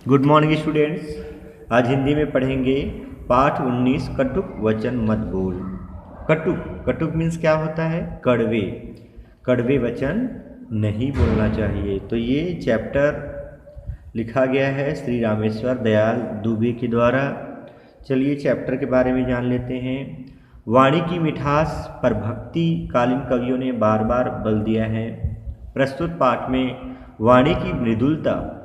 Good morning students. आज हिंदी में पढ़ेंगे पाठ 19 कटुक वचन मत बोल। कटुक कटुक मीन्स क्या होता है? कड़वे कड़वे वचन नहीं बोलना चाहिए। तो ये चैप्टर लिखा गया है श्री रामेश्वर दयाल दुबे के द्वारा। चलिए चैप्टर के बारे में जान लेते हैं। वाणी की मिठास पर भक्ति कालीन कवियों ने बार बार बल दिया है। प्रस्तुत पाठ में वाणी की मृदुलता,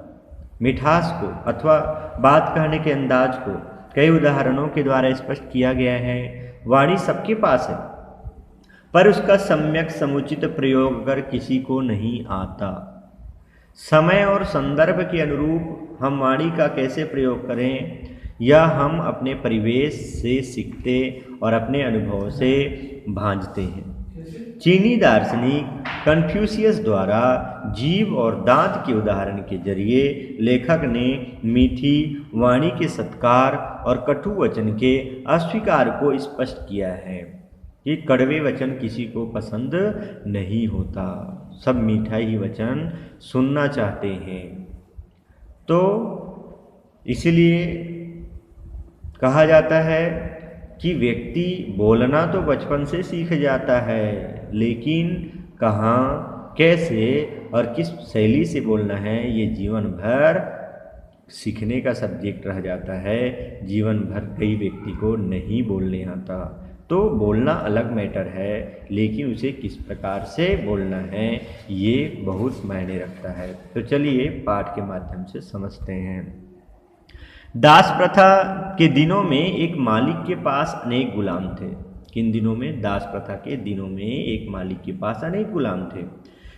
मिठास को अथवा बात कहने के अंदाज को कई उदाहरणों के द्वारा स्पष्ट किया गया है। वाणी सबके पास है, पर उसका सम्यक समुचित प्रयोग अगर किसी को नहीं आता। समय और संदर्भ के अनुरूप हम वाणी का कैसे प्रयोग करें, यह हम अपने परिवेश से सीखते और अपने अनुभव से भांजते हैं। चीनी दार्शनिक कन्फ्यूशियस द्वारा जीभ और दांत के उदाहरण के जरिए लेखक ने मीठी वाणी के सत्कार और कटु वचन के अस्वीकार को स्पष्ट किया है कि कड़वे वचन किसी को पसंद नहीं होता, सब मीठा ही वचन सुनना चाहते हैं। तो इसलिए कहा जाता है कि व्यक्ति बोलना तो बचपन से सीख जाता है, लेकिन कहाँ, कैसे और किस शैली से बोलना है ये जीवन भर सीखने का सब्जेक्ट रह जाता है। जीवन भर कई व्यक्ति को नहीं बोलने आता। तो बोलना अलग मैटर है, लेकिन उसे किस प्रकार से बोलना है ये बहुत मायने रखता है। तो चलिए पाठ के माध्यम से समझते हैं। दास प्रथा के दिनों में एक मालिक के पास अनेक गुलाम थे। किन दिनों में? दास प्रथा के दिनों में एक मालिक के पास अनेक गुलाम थे,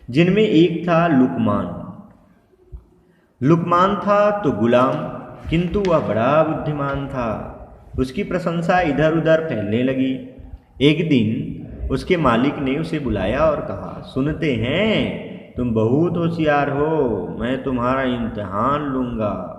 जिनमें एक था लुकमान। लुकमान था तो गुलाम, किंतु वह बड़ा बुद्धिमान था। उसकी प्रशंसा इधर उधर फैलने लगी। एक दिन उसके मालिक ने उसे बुलाया और कहा, सुनते हैं तुम बहुत होशियार हो, मैं तुम्हारा इम्तिहान लूंगा।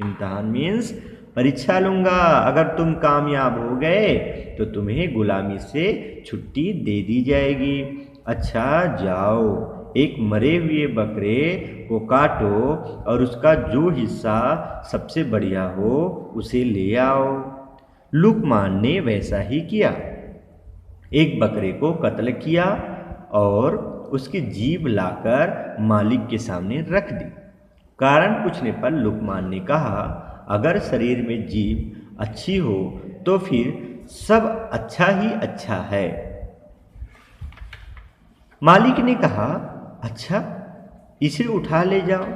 इम्तिहान मीन्स परीक्षा लूंगा। अगर तुम कामयाब हो गए तो तुम्हें गुलामी से छुट्टी दे दी जाएगी। अच्छा जाओ, एक मरे हुए बकरे को काटो और उसका जो हिस्सा सबसे बढ़िया हो उसे ले आओ। लुकमान ने वैसा ही किया। एक बकरे को कत्ल किया और उसकी जीभ लाकर मालिक के सामने रख दी। कारण पूछने पर लुकमान ने कहा, अगर शरीर में जीभ अच्छी हो तो फिर सब अच्छा ही अच्छा है। मालिक ने कहा, अच्छा इसे उठा ले जाओ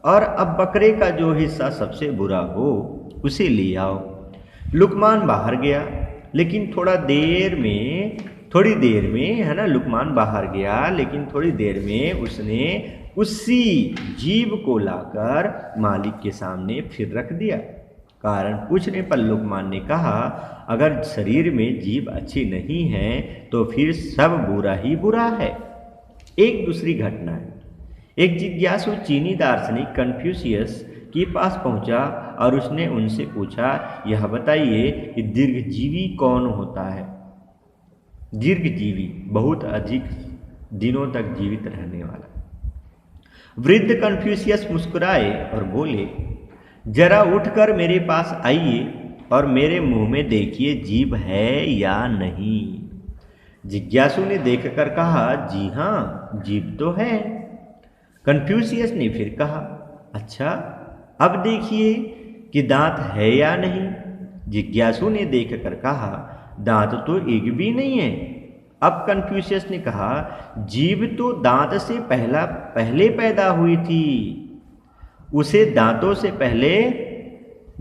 और अब बकरे का जो हिस्सा सबसे बुरा हो उसे ले आओ। लुकमान बाहर गया, लेकिन थोड़ी देर में है ना, लुकमान बाहर गया लेकिन थोड़ी देर में उसने उसी जीभ को लाकर मालिक के सामने फिर रख दिया। कारण पूछने पर लुकमान ने कहा, अगर शरीर में जीभ अच्छी नहीं है तो फिर सब बुरा ही बुरा है। एक दूसरी घटना है। एक जिज्ञासु चीनी दार्शनिक कन्फ्यूशियस के पास पहुंचा और उसने उनसे पूछा, यह बताइए कि दीर्घजीवी कौन होता है? दीर्घजीवी, बहुत अधिक दिनों तक जीवित रहने वाला। वृद्ध कन्फ्यूशियस मुस्कुराए और बोले, जरा उठकर मेरे पास आइए और मेरे मुंह में देखिए जीभ है या नहीं। जिज्ञासु ने देखकर कहा, जी हाँ जीभ तो है। कन्फ्यूशियस ने फिर कहा, अच्छा अब देखिए कि दांत है या नहीं। जिज्ञासु ने देखकर कहा, दांत तो एक भी नहीं है। अब कन्फ्यूशियस ने कहा, जीभ तो दांत से पहले पैदा हुई थी, उसे दांतों से पहले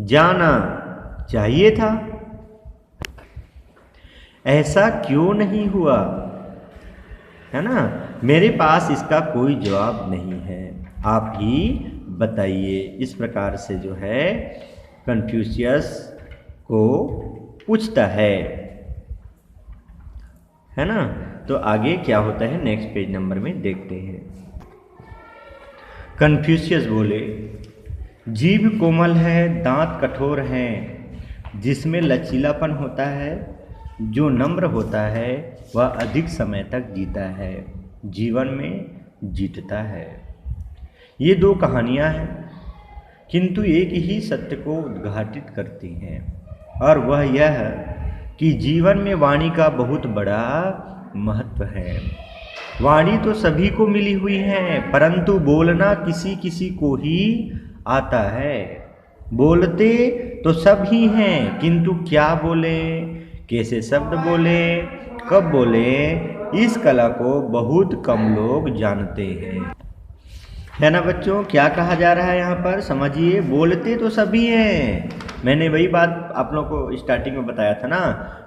जाना चाहिए था। ऐसा क्यों नहीं हुआ? है ना, मेरे पास इसका कोई जवाब नहीं है, आप ही बताइए। इस प्रकार से जो है कन्फ्यूशियस को पूछता है ना। तो आगे क्या होता है नेक्स्ट पेज नंबर में देखते हैं। कन्फ्यूशियस बोले, जीभ कोमल है, दांत कठोर हैं, जिसमें लचीलापन होता है। जो नम्र होता है वह अधिक समय तक जीता है, जीवन में जीतता है। ये दो कहानियाँ हैं किंतु एक ही सत्य को उद्घाटित करती हैं, और वह यह कि जीवन में वाणी का बहुत बड़ा महत्व है। वाणी तो सभी को मिली हुई है, परंतु बोलना किसी किसी को ही आता है। बोलते तो सब ही हैं, किंतु क्या बोले, कैसे शब्द बोले, कब बोले, इस कला को बहुत कम लोग जानते हैं। है ना बच्चों, क्या कहा जा रहा है यहाँ पर, समझिए। बोलते तो सभी हैं, मैंने वही बात आप लोगों को स्टार्टिंग में बताया था ना,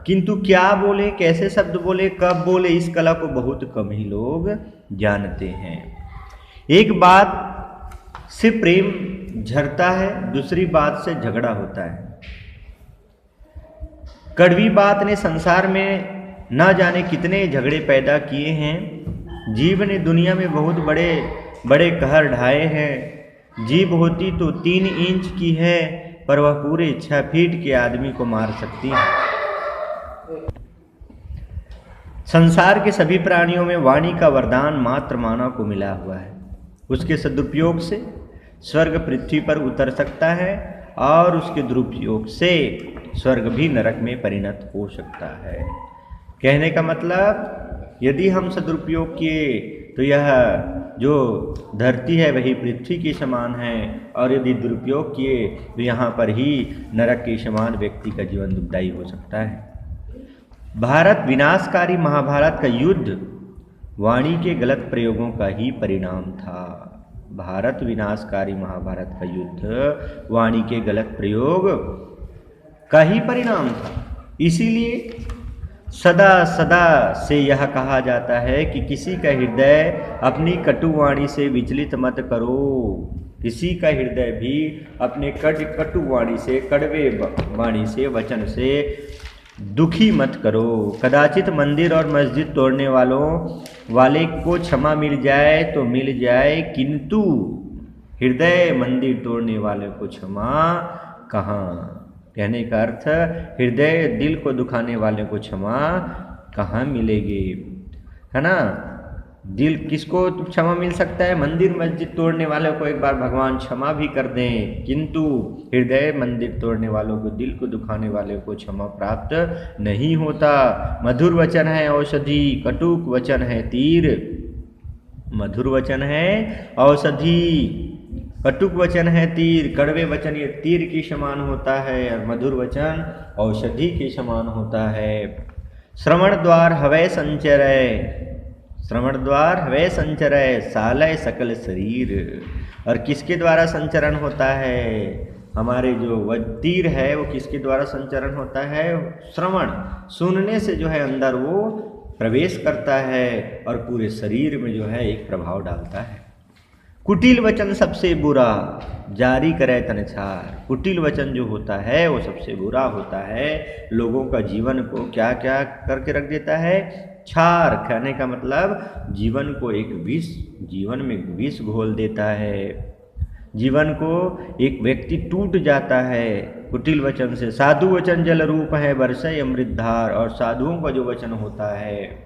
किंतु क्या बोले, कैसे शब्द बोले, कब बोले, इस कला को बहुत कम ही लोग जानते हैं। एक बात से प्रेम झरता है, दूसरी बात से झगड़ा होता है। कड़वी बात ने संसार में न जाने कितने झगड़े पैदा किए हैं। जीव ने दुनिया में बहुत बड़े बड़े कहर ढाए हैं। जीभ होती तो 3 इंच की है, पर वह पूरे 6 फीट के आदमी को मार सकती है। संसार के सभी प्राणियों में वाणी का वरदान मात्र मानव को मिला हुआ है। उसके सदुपयोग से स्वर्ग पृथ्वी पर उतर सकता है, और उसके दुरुपयोग से स्वर्ग भी नरक में परिणत हो सकता है। कहने का मतलब, यदि हम सदुपयोग किए तो यह जो धरती है वही पृथ्वी के समान है, और यदि दुरुपयोग किए तो यहाँ पर ही नरक के समान व्यक्ति का जीवन दुखदायी हो सकता है। भारत विनाशकारी महाभारत का युद्ध वाणी के गलत प्रयोगों का ही परिणाम था। भारत विनाशकारी महाभारत का युद्ध वाणी के गलत प्रयोग का ही परिणाम था। इसीलिए सदा सदा से यह कहा जाता है कि किसी का हृदय अपनी कटु वाणी से विचलित मत करो। किसी का हृदय भी अपने कटु वाणी से, कड़वे वाणी से, वचन से दुखी मत करो। कदाचित मंदिर और मस्जिद तोड़ने वाले को क्षमा मिल जाए तो मिल जाए, किंतु हृदय मंदिर तोड़ने वाले को क्षमा कहाँ। कहने का अर्थ, हृदय दिल को दुखाने वाले को क्षमा कहाँ मिलेगी, है ना। दिल किसको क्षमा मिल सकता है, मंदिर मस्जिद तोड़ने वालों को एक बार भगवान क्षमा भी कर दें, किंतु हृदय मंदिर तोड़ने वालों को, दिल को दुखाने वाले को क्षमा प्राप्त नहीं होता। मधुर वचन है औषधि, कटुक वचन है तीर। मधुर वचन है औषधि, कटुक वचन है तीर। कड़वे वचन ये तीर के समान होता है, और मधुर वचन औषधि के समान होता है। श्रवण द्वार हवै संचरय, श्रवण द्वार हवै संचरय, सालय सकल शरीर। और किसके द्वारा संचरण होता है, हमारे जो तीर है वो किसके द्वारा संचरण होता है, श्रवण, सुनने से जो है अंदर वो प्रवेश करता है, और पूरे शरीर में जो है एक प्रभाव डालता है। कुटिल वचन सबसे बुरा, जारी करे तनछार। कुटिल वचन जो होता है वो सबसे बुरा होता है, लोगों का जीवन को क्या क्या करके रख देता है, छार। कहने का मतलब जीवन को एक विष, जीवन में विष घोल देता है। जीवन को एक व्यक्ति टूट जाता है कुटिल वचन से। साधु वचन जल रूप है, वर्षय अमृतधार। और साधुओं का जो वचन होता है,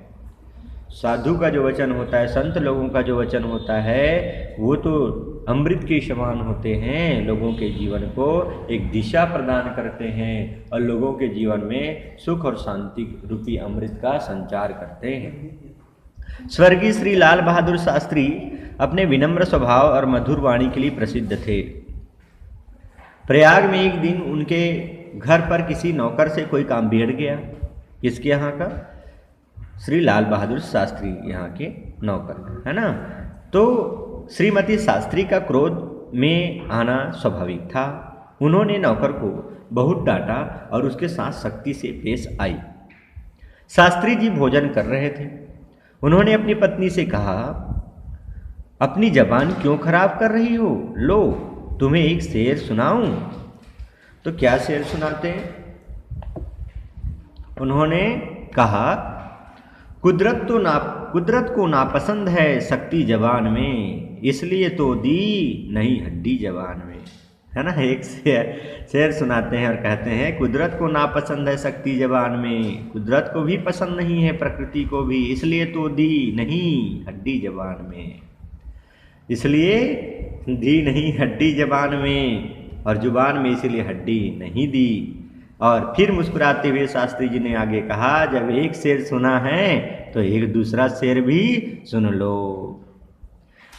साधु का जो वचन होता है, संत लोगों का जो वचन होता है, वो तो अमृत के समान होते हैं, लोगों के जीवन को एक दिशा प्रदान करते हैं, और लोगों के जीवन में सुख और शांति रूपी अमृत का संचार करते हैं। स्वर्गीय श्री लाल बहादुर शास्त्री अपने विनम्र स्वभाव और मधुर वाणी के लिए प्रसिद्ध थे। प्रयाग में एक दिन उनके घर पर किसी नौकर से कोई काम बिगड़ गया। किसके यहाँ का, श्री लाल बहादुर शास्त्री यहाँ के नौकर, है ना। तो श्रीमती शास्त्री का क्रोध में आना स्वाभाविक था। उन्होंने नौकर को बहुत डांटा और उसके साथ सख्ती से पेश आई। शास्त्री जी भोजन कर रहे थे। उन्होंने अपनी पत्नी से कहा, अपनी जबान क्यों खराब कर रही हो, लो तुम्हें एक शेर सुनाऊं। तो क्या शेर सुनाते हैं। उन्होंने कहा, कुदरत को नापसंद है शक्ति जवान में, इसलिए तो दी नहीं हड्डी जवान में, है ना। एक शेर सुनाते हैं और कहते हैं, कुदरत को नापसंद है शक्ति जवान में, कुदरत को भी पसंद नहीं है प्रकृति को भी, इसलिए तो दी नहीं हड्डी जवान में। इसलिए दी नहीं हड्डी जबान में, और जुबान में इसलिए हड्डी नहीं दी। और फिर मुस्कुराते हुए शास्त्री जी ने आगे कहा, जब एक शेर सुना है तो एक दूसरा शेर भी सुन लो।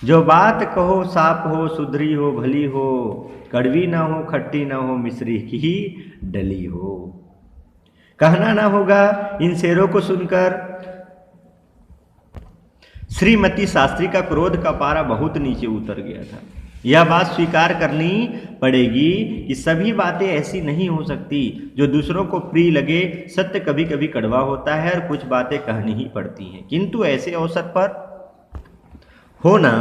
जो बात कहो साफ हो, सुधरी हो, भली हो, कड़वी ना हो, खट्टी ना हो, मिश्री की डली हो। कहना ना होगा इन शेरों को सुनकर श्रीमती शास्त्री का क्रोध का पारा बहुत नीचे उतर गया था। यह बात स्वीकार करनी पड़ेगी कि सभी बातें ऐसी नहीं हो सकती जो दूसरों को प्रिय लगे। सत्य कभी कभी कड़वा होता है और कुछ बातें कहनी ही पड़ती हैं, किंतु ऐसे अवसर पर होना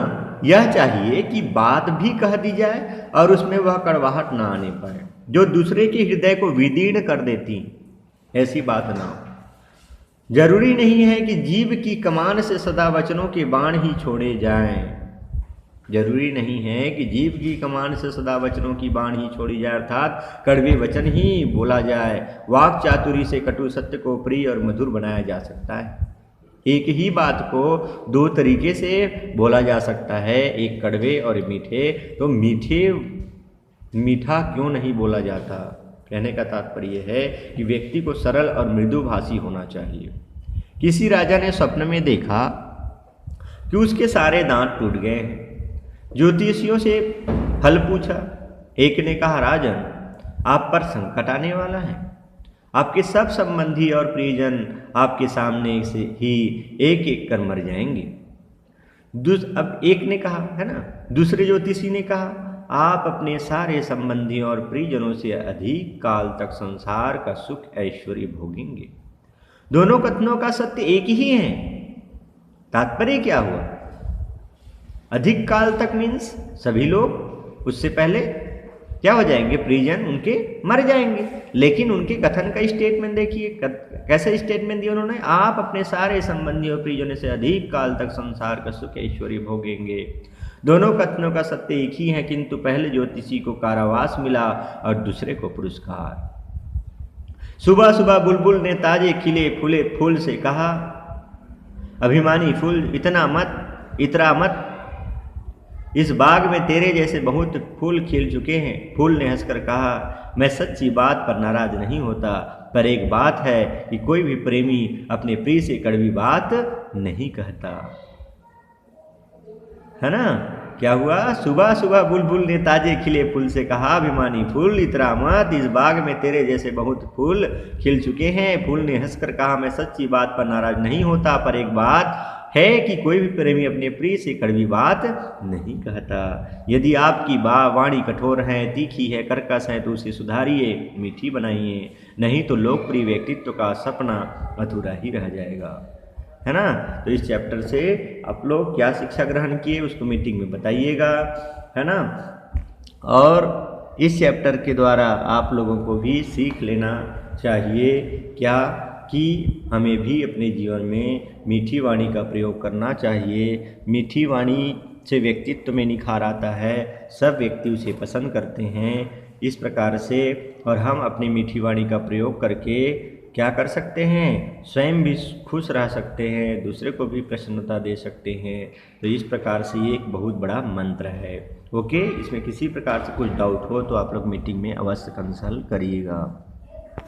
यह चाहिए कि बात भी कह दी जाए और उसमें वह कड़वाहट ना आने पाए जो दूसरे के हृदय को विदीर्ण कर देती। ऐसी बात ना हो। जरूरी नहीं है कि जीभ की कमान से सदा वचनों के बाण ही छोड़े जाएं। जरूरी नहीं है कि जीभ की कमान से सदा वचनों की बाण ही छोड़ी जाए, अर्थात कड़वे वचन ही बोला जाए। वाक चातुरी से कटु सत्य को प्रिय और मधुर बनाया जा सकता है। एक ही बात को दो तरीके से बोला जा सकता है, एक कड़वे और मीठे। तो मीठा क्यों नहीं बोला जाता? कहने का तात्पर्य है कि व्यक्ति को सरल और मृदुभाषी होना चाहिए। किसी राजा ने स्वप्न में देखा कि उसके सारे दांत टूट गए हैं। ज्योतिषियों से फल पूछा। एक ने कहा, राजन आप पर संकट आने वाला है, आपके सब संबंधी और प्रियजन आपके सामने से ही एक एक कर मर जाएंगे। अब एक ने कहा, है ना, दूसरे ज्योतिषी ने कहा, आप अपने सारे संबंधियों और प्रियजनों से अधिक काल तक संसार का सुख ऐश्वर्य भोगेंगे। दोनों कथनों का सत्य एक ही है। तात्पर्य क्या हुआ? अधिक काल तक मीन्स सभी लोग उससे पहले क्या हो जाएंगे? परिजन उनके मर जाएंगे। लेकिन उनके कथन का स्टेटमेंट देखिए, कैसे स्टेटमेंट दिया उन्होंने, आप अपने सारे संबंधियों और परिजनों से अधिक काल तक संसार का सुख ऐश्वर्य भोगेंगे। दोनों कथनों का सत्य एक ही है, किंतु पहले ज्योतिषी को कारावास मिला और दूसरे को पुरस्कार। सुबह सुबह बुलबुल ने ताजे खिले फूले फूल से कहा, अभिमानी फूल इतना मत, इस बाग में तेरे जैसे बहुत फूल खिल चुके हैं। फूल ने हंसकर कहा, मैं सच्ची बात पर नाराज नहीं होता, पर एक बात है कि कोई भी प्रेमी अपने प्रिय से कड़वी बात नहीं कहता। है ना? क्या हुआ? सुबह सुबह बुलबुल ने ताजे खिले फूल से कहा, अभिमानी फूल इतरा मत, इस बाग में तेरे जैसे बहुत फूल खिल चुके हैं। फूल ने हंसकर कहा, मैं सच्ची बात पर नाराज नहीं होता, पर एक बात है कि कोई भी प्रेमी अपने प्रिय से कड़वी बात नहीं कहता। यदि आपकी वाणी कठोर है, तीखी है, कर्कश है, तो उसे सुधारिए, मीठी बनाइए, नहीं तो लोकप्रिय व्यक्तित्व का सपना अधूरा ही रह जाएगा। है ना? तो इस चैप्टर से आप लोग क्या शिक्षा ग्रहण किए उसको मीटिंग में बताइएगा। है ना? और इस चैप्टर के द्वारा आप लोगों को भी सीख लेना चाहिए क्या कि हमें भी अपने जीवन में मीठी वाणी का प्रयोग करना चाहिए। मीठी वाणी से व्यक्तित्व में निखार आता है, सब व्यक्ति उसे पसंद करते हैं। इस प्रकार से और हम अपनी मीठी वाणी का प्रयोग करके क्या कर सकते हैं? स्वयं भी खुश रह सकते हैं, दूसरे को भी प्रसन्नता दे सकते हैं। तो इस प्रकार से ये एक बहुत बड़ा मंत्र है। ओके, इसमें किसी प्रकार से कुछ डाउट हो तो आप लोग मीटिंग में अवश्य कंसल्ट करिएगा।